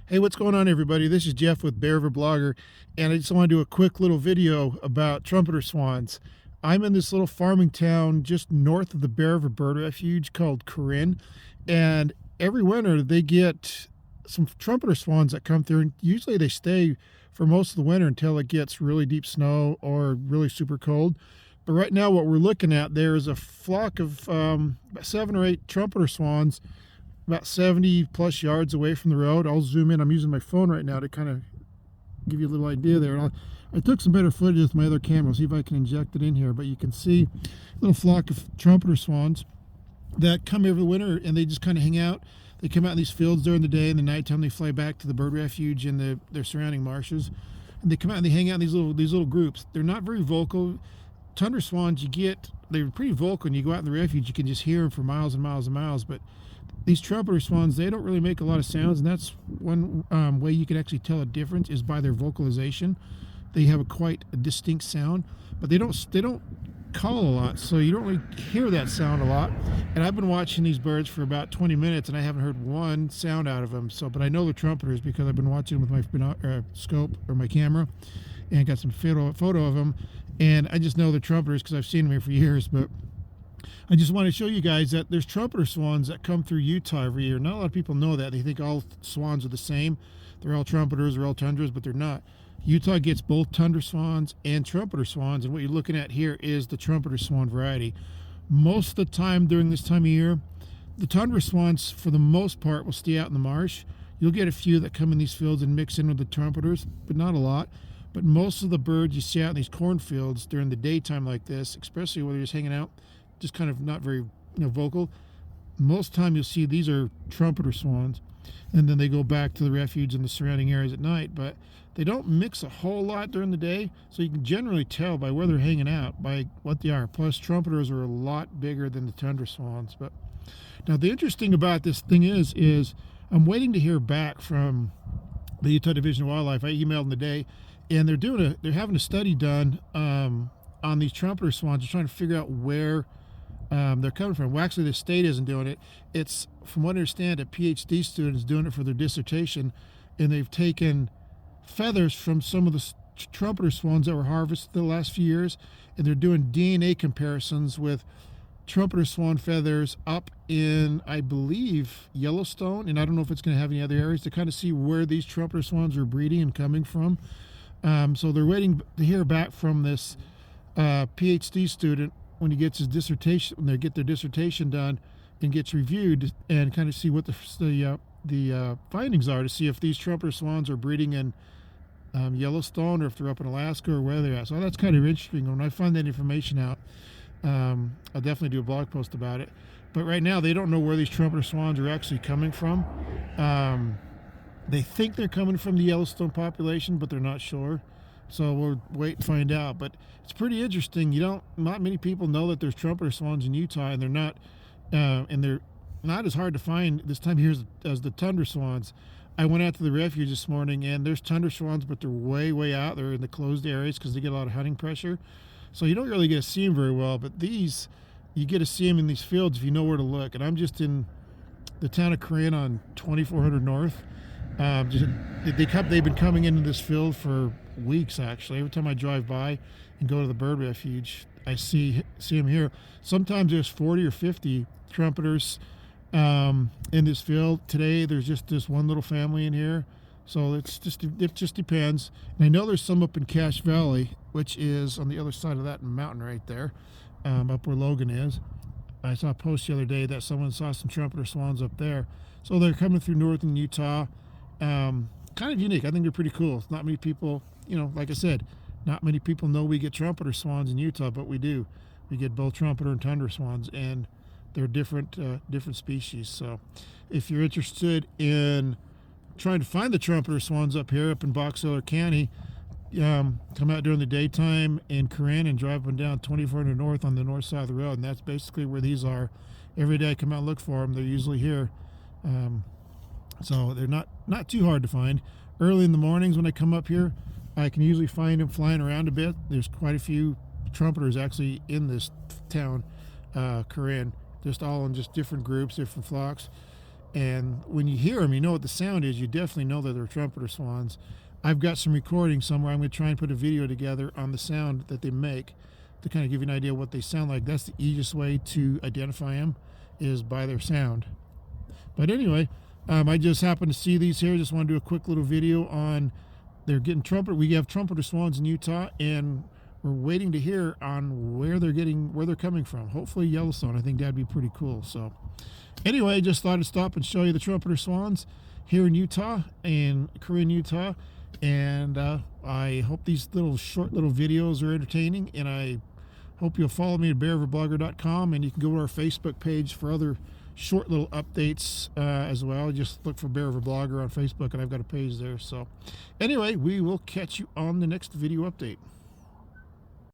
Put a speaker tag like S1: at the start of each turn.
S1: Hey, what's going on, everybody? This is Jeff with Bearver Blogger, and I just want to do a quick little video about trumpeter swans. I'm in this little farming town just north of the Bearver Bird Refuge called Corinne, and every winter they get some trumpeter swans that come through, and usually they stay for most of the winter until it gets really deep snow or really super cold. But right now what we're looking at, there is a flock of about 7 or 8 trumpeter swans about 70 plus yards away from the road. I'll zoom in. I'm using my phone right now to kind of give you a little idea there. I took some better footage with my other camera. See if I can inject it in here. But you can see a little flock of trumpeter swans that come every winter, and they just kind of hang out. They come out in these fields during the day, and the nighttime they fly back to the bird refuge and their surrounding marshes. And they come out and they hang out in these little groups. They're not very vocal. Tundra swans, they're pretty vocal. When you go out in the refuge, you can just hear them for miles and miles and miles. But these trumpeter swans, they don't really make a lot of sounds, and that's one way you can actually tell a difference is by their vocalization. They have quite a distinct sound, but they don't call a lot, so you don't really hear that sound a lot. And I've been watching these birds for about 20 minutes, and I haven't heard one sound out of them. But I know they're trumpeters because I've been watching them with my scope or my camera, and got some photo of them, and I just know they're trumpeters because I've seen them here for years. But I just want to show you guys that there's trumpeter swans that come through Utah every year. Not a lot of people know that. They think all swans are the same. They're all trumpeters, they're all tundras, but they're not. Utah gets both tundra swans and trumpeter swans, and what you're looking at here is the trumpeter swan variety. Most of the time during this time of year, the tundra swans, for the most part, will stay out in the marsh. You'll get a few that come in these fields and mix in with the trumpeters, but not a lot. But most of the birds you see out in these cornfields during the daytime like this, especially when they're just hanging out, just kind of not very vocal, most time you'll see these are trumpeter swans, and then they go back to the refuge and the surrounding areas at night. But they don't mix a whole lot during the day, so you can generally tell by where they're hanging out by what they are. Plus, trumpeters are a lot bigger than the tundra swans. But now the interesting about this thing is I'm waiting to hear back from the Utah Division of Wildlife. I emailed them today, and they're having a study done on these trumpeter swans. They're trying to figure out where they're coming from. Well, actually, the state isn't doing it. It's, from what I understand, a PhD student is doing it for their dissertation, and they've taken feathers from some of the trumpeter swans that were harvested the last few years, and they're doing DNA comparisons with trumpeter swan feathers up in, I believe, Yellowstone, and I don't know if it's going to have any other areas, to kind of see where these trumpeter swans are breeding and coming from. So they're waiting to hear back from this PhD student when he gets his dissertation, when they get their dissertation done and gets reviewed, and kind of see what the findings are, to see if these trumpeter swans are breeding in Yellowstone, or if they're up in Alaska, or where they're at. So that's kind of interesting. When I find that information out, I'll definitely do a blog post about it. But right now they don't know where these trumpeter swans are actually coming from. They think they're coming from the Yellowstone population, but they're not sure. So we'll wait and find out. But it's pretty interesting. Not many people know that there's trumpeter swans in Utah, and they're not as hard to find this time of year as the tundra swans. I went out to the refuge this morning, and there's tundra swans, but they're way, way out. They're in the closed areas because they get a lot of hunting pressure. So you don't really get to see them very well. But these, you get to see them in these fields if you know where to look. And I'm just in the town of Corinne on 2400 North. They've been coming into this field for weeks, actually. Every time I drive by and go to the bird refuge, I see them here. Sometimes there's 40 or 50 trumpeters in this field. Today there's just this one little family in here, so it just depends. And I know there's some up in Cache Valley, which is on the other side of that mountain right there, up where Logan is. I saw a post the other day that someone saw some trumpeter swans up there, so they're coming through northern Utah. Kind of unique. I think they're pretty cool. Not many people, like I said, not many people know we get trumpeter swans in Utah, but we do. We get both trumpeter and tundra swans, and they're different species. So if you're interested in trying to find the trumpeter swans up here, up in Box Elder County, come out during the daytime in Corinne and drive them down 2400 North on the north side of the road, and that's basically where these are. Every day I come out and look for them. They're usually here. So they're not too hard to find. Early in the mornings when I come up here, I can usually find them flying around a bit. There's quite a few trumpeters actually in this town, Corinne, just all in just different groups, different flocks. And when you hear them, you know what the sound is. You definitely know that they're trumpeter swans. I've got some recordings somewhere. I'm going to try and put a video together on the sound that they make to kind of give you an idea what they sound like. That's the easiest way to identify them, is by their sound. But anyway, I just happened to see these here. Just want to do a quick little video on they're getting trumpeter. We have trumpeter swans in Utah, and we're waiting to hear on where they're coming from. Hopefully Yellowstone. I think that'd be pretty cool. So anyway, just thought I'd stop and show you the trumpeter swans here in Utah, in Korean, Utah. And I hope these short little videos are entertaining, and I hope you'll follow me at birdwatching, and you can go to our Facebook page for other short little updates as well. Just look for Bear River Blogger on Facebook, and I've got a page there. So anyway, we will catch you on the next video update.